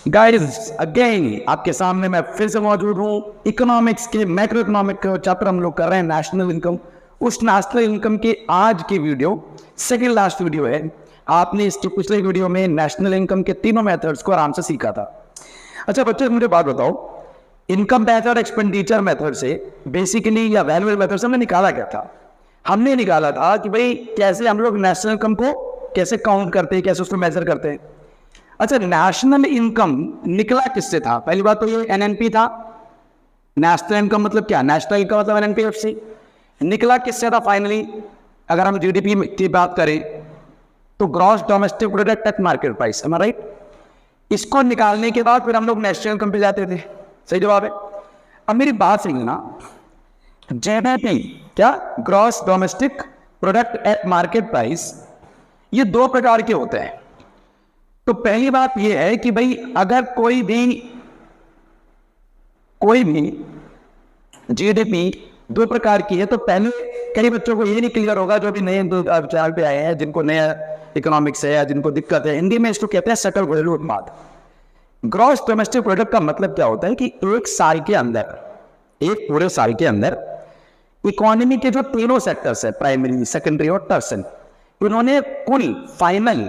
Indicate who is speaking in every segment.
Speaker 1: Guys again आपके सामने मैं फिर से मौजूद हूँ। इकोनॉमिक्स के मैक्रो इकोनॉमिक चैप्टर हम लोग कर रहे हैं नेशनल इनकम। उस नेशनल इनकम की आज की वीडियो सेकंड लास्ट वीडियो है। आपने इसके पिछले वीडियो में नेशनल इनकम के तीनों मेथड्स को आराम से सीखा था। अच्छा बच्चे मुझे बात बताओ, इनकम मेथड एक्सपेंडिचर मेथड से बेसिकली या वैल्यूएबल मेथड से हमने निकाला क्या था? हमने निकाला था कि भाई कैसे हम लोग नेशनल इनकम को कैसे काउंट करते हैं, कैसे उसको मेजर करते हैं। अच्छा, नेशनल इनकम निकला किससे था? पहली बात तो ये एनएनपी था। नेशनल इनकम मतलब क्या? नेशनल इनकम मतलब एनएनपीएफसी। निकला किससे था फाइनली? अगर हम जीडीपी की बात करें तो gross domestic product at market price, am I right? इसको निकालने के बाद फिर हम लोग नेशनल इनकम पे जाते थे। सही जवाब है। अब मेरी बात समझना, जीडीपी क्या gross domestic product at market price, ये दो प्रकार के होते हैं। तो पहली बात यह है कि भाई अगर कोई भी जीडीपी दो प्रकार की है तो पहले कई बच्चों को ये नहीं क्लियर होगा, जो भी नए चैनल पे आए हैं, जिनको नया इकोनॉमिक्स है या जिनको दिक्कत है, हिंदी में इसको कहते हैं सकल घरेलू उत्पाद। ग्रॉस डोमेस्टिक प्रोडक्ट का मतलब क्या होता है कि एक साल के अंदर, एक पूरे साल के अंदर इकोनॉमी के जो तीनों सेक्टर्स है, प्राइमरी, सेकेंडरी और टर्सरी, उन्होंने कुल फाइनल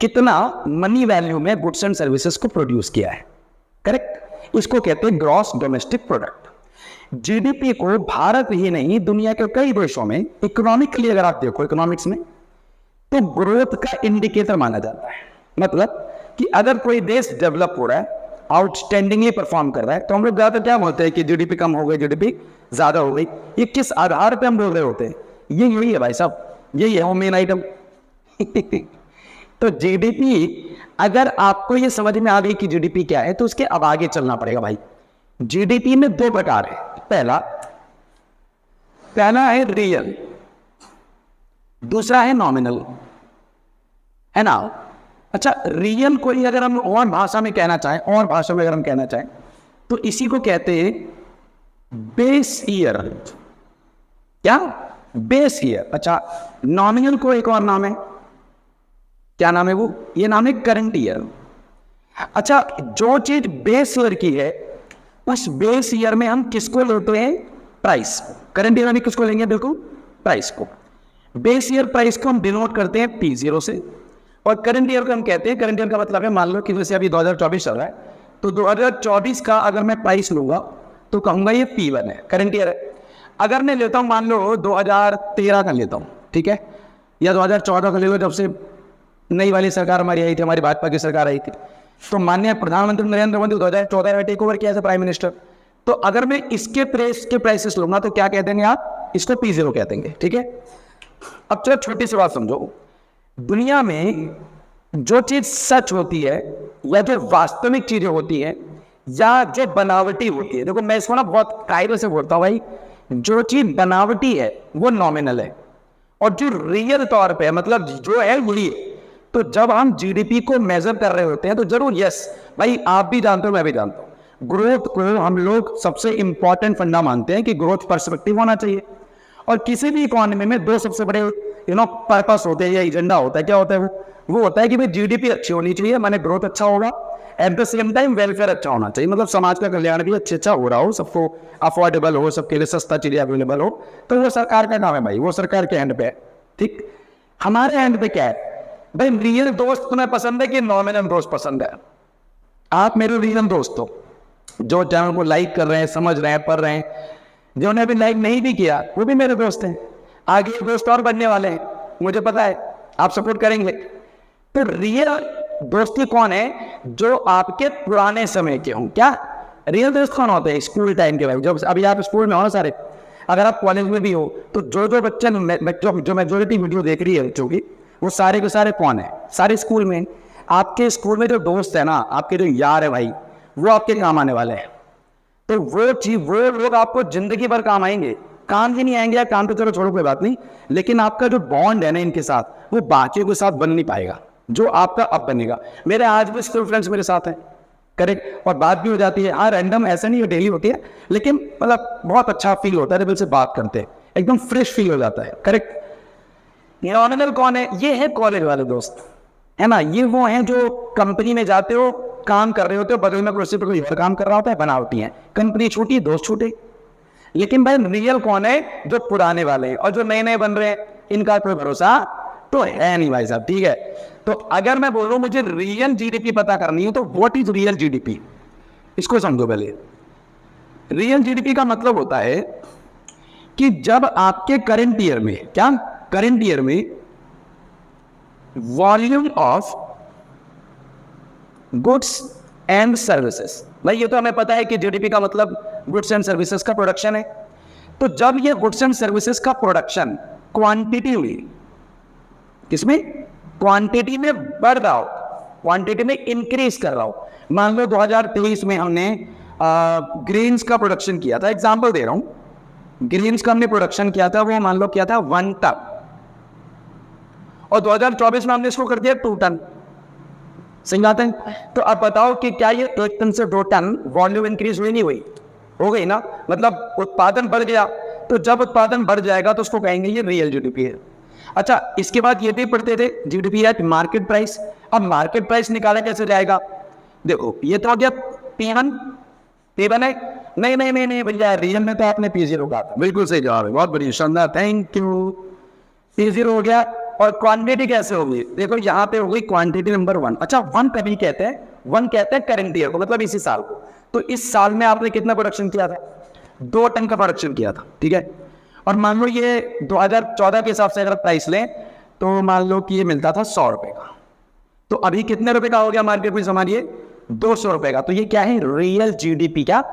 Speaker 1: कितना मनी वैल्यू में गुड्स एंड सर्विसेज को प्रोड्यूस किया है। करेक्ट? इसको कहते हैं ग्रॉस डोमेस्टिक प्रोडक्ट। जीडीपी को भारत ही नहीं दुनिया के कई देशों में इकोनॉमिकली अगर आप देखो इकोनॉमिक्स में तो ग्रोथ का इंडिकेटर माना जाता है। मतलब कि अगर कोई देश डेवलप हो रहा है, आउटस्टैंडिंगली परफॉर्म कर रहा है, तो हम लोग ज्यादातर क्या बोलते हैं कि जीडीपी कम हो गई, जीडीपी ज्यादा हो गई। ये किस आधार पे हम बोल रहे होते हैं? यही है भाई साहब, यही है वो मेन आइटम। तो जीडीपी, अगर आपको ये समझ में आ गई कि जीडीपी क्या है तो उसके अब आगे चलना पड़ेगा भाई। जीडीपी में दो प्रकार है। पहला है रियल, दूसरा है नॉमिनल, है ना? अच्छा, रियल को ही अगर हम और भाषा में कहना चाहें, और भाषा में अगर हम कहना चाहें तो इसी को कहते हैं बेस ईयर। क्या? Base year. अच्छा, नॉमिनल को एक और नाम है, क्या नाम है वो? ये नाम है करंट ईयर। अच्छा, जो चीज बेस ईयर की है उस बेस ईयर में हम किसको लेते हैं? प्राइस। करंट ईयर में किसको लेंगे? देखो, प्राइस को। बेस ईयर प्राइस को हम डिनोट करते हैं P0 से, और करंट ईयर को हम कहते हैं, करंट ईयर का मतलब है, मान लो कि जैसे अभी 2024 चल रहा है तो 2024 का अगर मैं प्राइस लूंगा तो कहूंगा ये P1 है, करंट ईयर है। अगर मैं लेता हूं मान लो 2013 का लेता हूं, ठीक है, या 2014 का ले लो, जब से नई वाली सरकार हमारी आई थी, हमारी भाजपा की सरकार आई थी, तो माननीय प्रधानमंत्री नरेंद्र मोदी 2014 में टेक ओवर किया था प्राइम मिनिस्टर। तो अगर मैं इसके प्राइसेस लूंगा तो क्या कह देंगे आप? इसको P0 कह देंगे, ठीक है। अब चलो छोटी सी बात समझो, दुनिया में जो चीज सच होती है या जो वास्तविक चीजें होती है या जो बनावटी होती है, देखो मैं इसको ना बहुत कायदे से बोलता हूँ भाई, जो चीज बनावटी है वो नॉमिनल है, और जो रियल तौर पे मतलब जो है वही है। तो जब हम जीडीपी को मेजर कर रहे होते हैं तो जरूर, यस भाई, आप भी जानते हो, मैं भी जानता हूं, ग्रोथ को हम लोग सबसे इंपॉर्टेंट फंडा मानते हैं कि ग्रोथ पर्सपेक्टिव होना चाहिए। और किसी भी इकोनॉमी में दो सबसे बड़े पर्पस होते हैं या एजेंडा होता है। क्या होता है वो होता है कि भाई जीडीपी अच्छी होनी चाहिए, माने ग्रोथ अच्छा होगा, at the same time welfare अच्छा होना चाहिए, मतलब समाज का कल्याण भी अच्छा हो रहा हो, सबको अफोर्डेबल हो, सबके लिए सस्ता चीजें अवेलेबल हो। तो वो सरकार का काम है भाई, वो सरकार के हैंड पे है। ठीक, हमारे हैंड पे क्या है भाई? रियल दोस्त तुम्हें पसंद है कि नॉमिनल दोस्त पसंद है? आप मेरे रियल दोस्त हो, जो चैनल को लाइक कर रहे हैं, समझ रहे हैं, पढ़ रहे हैं। जिन्होंने अभी लाइक नहीं भी किया वो भी मेरे दोस्त हैं, आगे दोस्त और बनने वाले हैं, मुझे पता है, आप सपोर्ट करेंगे। तो रियल दोस्ती कौन है? जो आपके पुराने समय के हों। क्या रियल दोस्त कौन होते हैं? स्कूल टाइम के भाई, जब अभी आप स्कूल में हो ना सारे, अगर आप कॉलेज में भी हो तो जो बच्चे जो मेजोरिटी वीडियो देख रही है बच्चों की, वो सारे के सारे कौन है? सारे स्कूल में। आपके स्कूल में जो दोस्त है ना, आपके जो यार है भाई, वो आपके काम आने वाले हैं। तो वो लोग आपको जिंदगी भर काम आएंगे। काम ही नहीं आएंगे या काम तो चलो छोड़ो, कोई बात नहीं, लेकिन आपका जो बॉन्ड है ना इनके साथ, वो बाकियों के साथ बन नहीं पाएगा जो आपका अब बनेगा। मेरे आज भी स्कूल फ्रेंड्स मेरे साथ हैं, करेक्ट, और बात भी हो जाती है। हाँ, रैंडम ऐसा नहीं, डेली होती है, लेकिन मतलब बहुत अच्छा फील होता है जब से बात करते हैं, एकदम फ्रेश फील हो जाता है। करेक्ट। नॉमिनल कौन है? ये है कॉलेज वाले दोस्त, है ना। ये वो हैं जो कंपनी में जाते हो काम कर रहे होते हो, बदल में कुर्सी पर कोई और काम कर रहा होता है, बनावटी है, कंपनी छूटी, दोस्त छूटे। लेकिन भाई रियल कौन है? जो पुराने वाले हैं, और जो नए नए बन रहे हैं इनका कोई भरोसा तो है नहीं भाई साहब, ठीक है। तो अगर मैं बोलूं मुझे रियल जीडीपी पता करनी है, तो व्हाट इज रियल जीडीपी, इसको समझो पहले। रियल जीडीपी का मतलब होता है कि जब आपके करंट ईयर में, क्या करंट ईयर में volume of goods and services, भाई ये तो हमें पता है कि जीडीपी का मतलब गुड्स एंड सर्विसेज का प्रोडक्शन है। तो जब ये गुड्स एंड सर्विसेज का प्रोडक्शन क्वांटिटी में, किसमें, क्वांटिटी में बढ़ रहा हो, क्वांटिटी में इंक्रीज कर रहा हो। मान लो 2023 में हमने ग्रेन्स का प्रोडक्शन किया था, एग्जांपल दे रहा हूं, ग्रेन्स का हमने प्रोडक्शन किया था, वो मान लो किया था 1 टन, और 2024 में हमने इसको कर दिया 2 टन। सही बात है। तो अब बताओ कि क्या ये 1 टन से 2 टन वॉल्यूम इंक्रीज हुई, नहीं हुई? हो गई ना, मतलब उत्पादन बढ़ गया। तो जब उत्पादन बढ़ जाएगा तो उसको कहेंगे ये रियल जीडीपी है। अच्छा, इसके बाद ये भी पढ़ते थे जीडीपी एट मार्केट प्राइस। अब मार्केट प्राइस निकाला कैसे जाएगा? देखो ये तो हो गया P1, P1 है, नहीं नहीं नहीं नहीं भैया, रियल में तो आपने P0 कहा था, बिल्कुल सही जवाब है, बहुत बढ़िया, शानदार, थैंक यू। P0 हो गया। और क्वांटिटी कैसे होगी? देखो यहाँ पे हो गई क्वांटिटी नंबर 1। अच्छा, 1 कभी कहते हैं, 1 कहते हैं करंट ईयर को, मतलब इसी साल को। तो इस साल में आपने कितना प्रोडक्शन किया था? 2 टन का प्रोडक्शन किया था, ठीक है। और मान लो ये 2014 के हिसाब से अगर प्राइस लें तो मान लो कि ये मिलता था 100 रुपए का, तो अभी कितने रुपए का हो गया मार्केट में हमारी? 200 रुपए का। तो ये क्या है? Real GDP. क्या?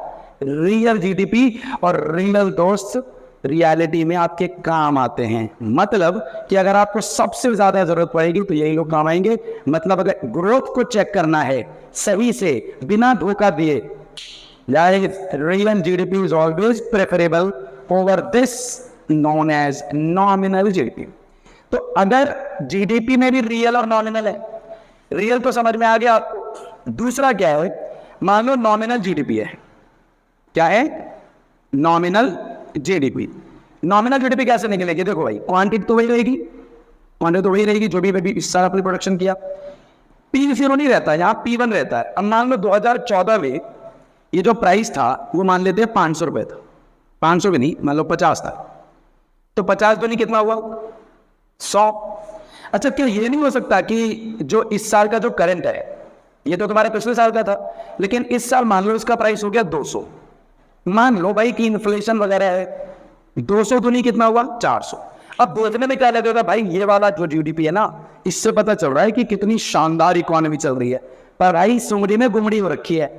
Speaker 1: Real GDP. और रियल दोस्त रियलिटी में आपके काम आते हैं। मतलब कि अगर आपको सबसे ज्यादा जरूरत पड़ेगी तो यही लोग काम आएंगे। मतलब अगर ग्रोथ को चेक करना है सही से, बिना धोखा दिए, real GDP is always preferable over this known as nominal GDP. तो अगर जीडीपी में भी रियल और नॉमिनल है, रियल तो समझ में आ गया आपको। दूसरा क्या है? मान लो नॉमिनल जीडीपी है। क्या है? Nominal GDP. नॉमिनल जीडीपी कैसे निकलेगी? देखो भाई, क्वांटिटी तो वही रहेगी, क्वांटिटी तो वही रहेगी जो भी इस साल अपने प्रोडक्शन किया। P0 नहीं रहता, यहाँ P1 रहता है। अब मान लो 2014 में ये जो प्राइस था वो मान लेते हैं 500 रुपए था, 500 भी नहीं, मान लो 50 था। तो 50 तो नहीं, कितना हुआ? 100। अच्छा, क्या ये नहीं हो सकता कि जो इस साल का जो करंट है, ये तो तुम्हारे पिछले साल का था, लेकिन इस साल मान लो इसका प्राइस हो गया 200। मान लो भाई कि इन्फ्लेशन वगैरह है, 200 तो नहीं, कितना हुआ? 400। अब बोलने में क्या लगे होता भाई, ये वाला जो जीडीपी है ना, इससे पता चल रहा है कि कितनी शानदार इकोनॉमी चल रही है। पर भाई सुंगड़ी में गुमड़ी हो रखी है,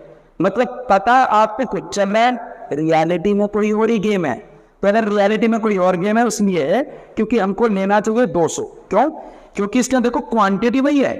Speaker 1: मतलब पता आप पे कुछ चल रहा है, रियलिटी में कोई और ही गेम है। तो अगर रियलिटी में कोई और गेम है उसलिए है क्योंकि हमको लेना चाहिए 200। क्यों? क्योंकि इसके देखो क्वांटिटी वही है,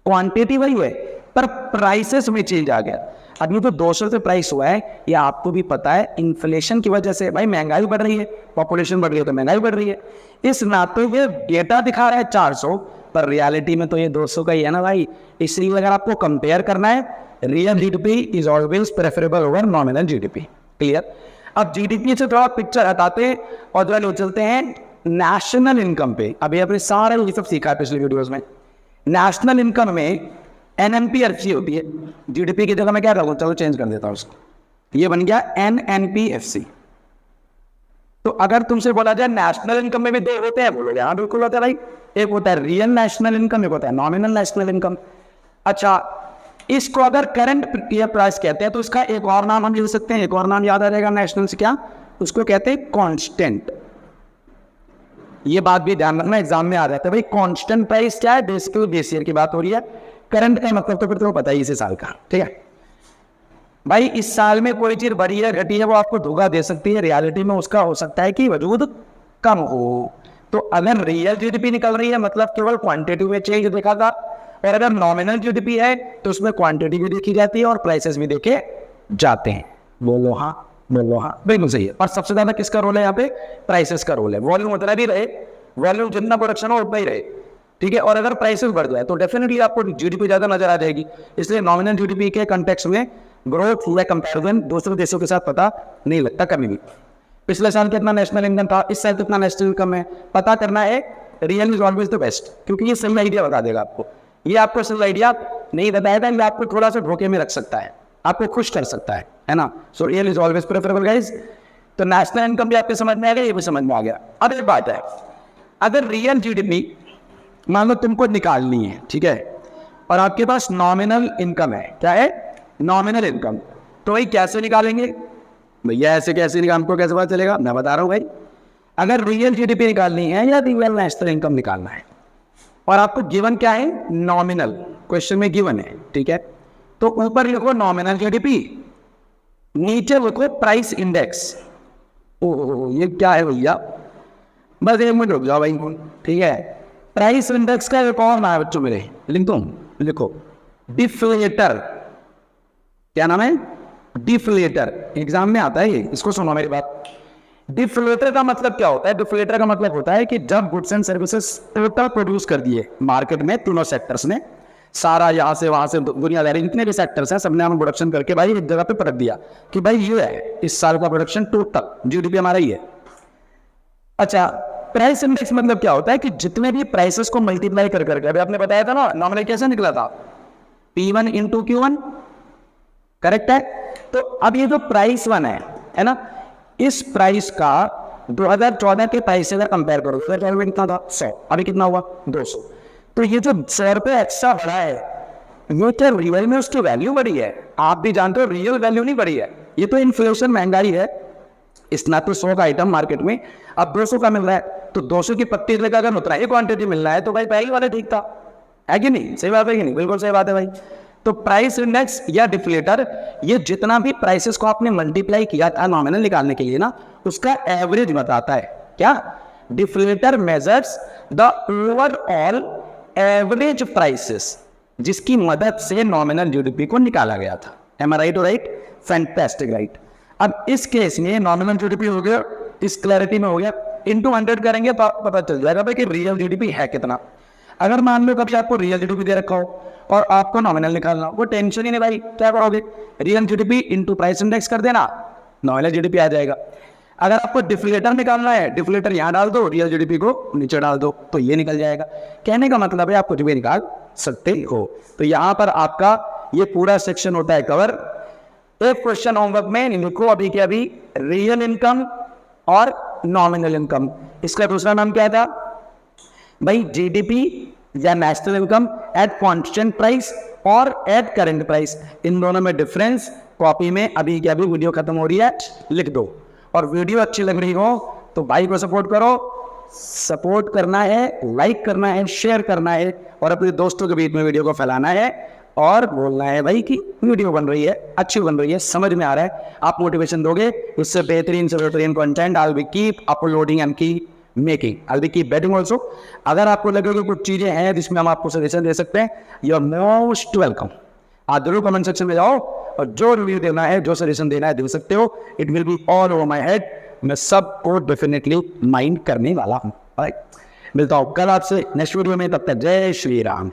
Speaker 1: क्वांटिटी वही है, पर प्राइसेस में चेंज आ गया। अभी तो 200 से प्राइस हुआ है, ये आपको भी पता है, इन्फ्लेशन की वजह से भाई महंगाई बढ़ रही है, पॉपुलेशन बढ़ रही है तो महंगाई बढ़ रही है। इस नाते ये डेटा दिखा रहा है 400, पर रियलिटी में तो ये 200 का ही है ना भाई। इसलिए अगर आपको कंपेयर करना है, real GDP is always preferable over nominal GDP. Clear? अब जीडीपी से थोड़ा पिक्चर हटाते हैं और जो चलते हैं नेशनल इनकम पे। अभी अपने सारे ये सब सीखा है पिछले वीडियोस में। नेशनल इनकम में NNPFC होती है, जीडीपी की जगह मैं क्या करूँ, चलो चेंज कर देता हूँ उसको, ये बन गया NNPFC। तो अगर तुमसे बोला जाए नेशनल इनकम में भी 2 होते हैं, बोलोगे हाँ बिल्कुल होता है भाई। एक होता है रियल नेशनल इनकम, एक होता है नॉमिनल नेशनल इनकम। अच्छा, इसको अगर करंट ईयर प्राइस कहते हैं तो इसका एक और नाम हम ले सकते हैं, एक और नाम याद आ जाएगा नेशनल से, क्या? उसको कहते हैं कांस्टेंट। ये बात भी ध्यान रखना, एग्जाम में आ जाता है भाई। कांस्टेंट प्राइस क्या है? बेसिकली बेस ईयर की बात हो रही है। करंट का मतलब तो फिर तो पता ही इसी साल का, ठीक है भाई। इस साल में कोई चीज बढ़ी है घटी है वो आपको धोखा दे सकती है, रियलिटी में उसका हो सकता है कि वजूद कम हो। तो अगर रियल जीडीपी निकल रही है मतलब केवल क्वांटिटी में चेंज देखा था, और अगर नॉमिनल जीडीपी है तो उसमें क्वांटिटी भी देखी जाती है और प्राइसेस भी देखे जाते हैं। बोलो हाँ, बोलो हाँ, बिल्कुल सही है। और सबसे ज्यादा किसका रोल है यहाँ पे? प्राइसेस का रोल है। वॉल्यूम उतना भी रहे, वॉल्यूम जितना प्रोडक्शन हो उतना ही रहे, ठीक है। और अगर प्राइसेस बढ़ जाए तो डेफिनेटली आपको जीडीपी ज्यादा नजर आ जाएगी। इसलिए नॉमिनल जीडीपी के कंटेक्स्ट में ग्रोथ या कंपैरिजन दूसरे देशों के साथ पता नहीं लगता कभी भी। पिछले साल कितना नेशनल इनकम था, इस साल कितना नेशनल इनकम है, पता करना है। Real is always the best, क्योंकि ये सही आइडिया बता देगा आपको। ये आपको सही आइडिया नहीं बताया था, आपको थोड़ा सा धोखे में रख सकता है, आपको खुश कर सकता है ना। So real is always preferable guys. तो नेशनल इनकम भी आपके समझ में आ गया, ये भी समझ में आ गया। अब एक बात है, अगर रियल जीडीपी मान लो तुमको निकालनी है, ठीक है, और आपके पास नॉमिनल इनकम है, क्या है, नॉमिनल इनकम, तो भाई कैसे निकालेंगे भैया, ऐसे कैसे निकाल, हमको कैसे पता चलेगा, मैं बता रहा हूँ भाई। अगर रियल जीडीपी निकालनी है या रियल नेशनल इनकम निकालना है और आपको गिवन क्या है, नॉमिनल, क्वेश्चन में गिवन है, ठीक है, तो ऊपर लिखो नॉमिनल जीडीपी, नीचे लिखो प्राइस इंडेक्स। ओह ये क्या है भैया, बस 1 मिनट रुक जाओ भाई, ठीक है। प्राइस इंडेक्स का एक और नाम है बच्चों मेरे, लिख दो, लिखो डिफ्लेटर। क्या नाम है, डिफ्लेटर, एग्जाम में आता है ये, इसको सुनो मेरी बात। डिफ्लेटर का मतलब क्या होता है, डिफ्लेटर का मतलब होता है कि जब goods and services total produce कर दिए मार्केट में, तीनों सेक्टर्स ने, सारा यहाँ से वहां से दुनियादारी जितने भी सेक्टर्स हैं सबने हम प्रोडक्शन करके भाई एक जगह पे पटक दिया कि भाई ये है इस साल का प्रोडक्शन, टोटल जीडीपी हमारा ही है। अच्छा, प्राइस इंडेक्स मतलब क्या होता है कि जितने भी प्राइसेस को मल्टीप्लाई कर करके, अभी आपने बताया था ना नॉमिनल कैसे निकला था, P1 इंटू Q1, करेक्ट है। तो अब ये जो प्राइस 1 है ना, इस प्राइस का 2014 के प्राइस से कंपेयर करो, फिर कितना था 100, अभी कितना हुआ 200। तो ये जो 100 रुपये एक्स्ट्रा बढ़ा है, ये क्या रियल में उसकी वैल्यू बढ़ी है, आप भी जानते हो रियल वैल्यू नहीं बढ़ी है, ये तो इन्फ्लेशन, महंगाई है। इतना तो 100 का आइटम मार्केट में अब 200 का मिल रहा है, तो 200 की पत्ती लेकर अगर उतना ही क्वांटिटी मिल रहा है तो भाई पहले वाला ठीक था, है कि नहीं, सही बात है कि नहीं, बिल्कुल सही बात है भाई। तो प्राइस इंडेक्स या डिफ्लेटर, ये जितना भी प्राइसेस को आपने मल्टीप्लाई किया था नॉमिनल निकालने के लिए ना, उसका एवरेज बताता है। क्या, deflator measures the overall average prices, जिसकी मदद से नॉमिनल जीडीपी को निकाला गया था। एम आई राइट और राइट, फैंटास्टिक राइट। अब इस केस में नॉमिनल जीडीपी हो गया, इस क्लैरिटी में हो गया, इनटू 100 करेंगे तो आपको पता चल जाएगा भाई कि रियल जीडीपी है कितना। अगर मान लो कभी आपको रियल जीडीपी दे रखा हो और आपको नॉमिनल निकालना हो, वो टेंशन ही नहीं भाई, क्या करोगे, real GDP into price index कर देना, नॉमिनल जीडीपी आ जाएगा। अगर आपको डिफ्लेटर निकालना है, डिफ्लेटर यहाँ डाल दो, रियल जीडीपी को नीचे डाल दो, तो ये निकल जाएगा। कहने का मतलब है आप कुछ भी निकाल सकते हो। तो यहाँ पर आपका ये पूरा सेक्शन होता है कवर। एक क्वेश्चन होमवर्क में लिखो अभी के अभी, रियल इनकम और नॉमिनल इनकम, इसका दूसरा नाम क्या था भाई, जीडीपी या national income at constant price और एट करंट प्राइस, इन दोनों में डिफरेंस कॉपी में अभी के अभी वीडियो खत्म हो रही है लिख दो। और वीडियो अच्छी लग रही हो तो भाई को सपोर्ट करो, सपोर्ट करना है, लाइक करना है, शेयर करना है और अपने दोस्तों के बीच में वीडियो को फैलाना है और बोलना है भाई कि वीडियो बन रही है, अच्छी बन रही है, समझ में आ रहा है। आप मोटिवेशन दोगे, उससे बेहतरीन से बेहतरीन content I will keep uploading and keep making, I will keep betting also. अगर आपको लगे कि कुछ चीजें हैं जिसमें हम आपको सजेशन दे सकते हैं, यू आर मोस्ट वेलकम। आप जरूर कमेंट सेक्शन में जाओ और जो रिव्यू देना है, जो सजेशन देना है दे सकते हो। It will be all over my head, मैं सबको डेफिनेटली माइंड करने वाला हूँ। मिलता हूँ कल आपसे नेक्स्ट वीडियो में, तब तक जय श्री राम।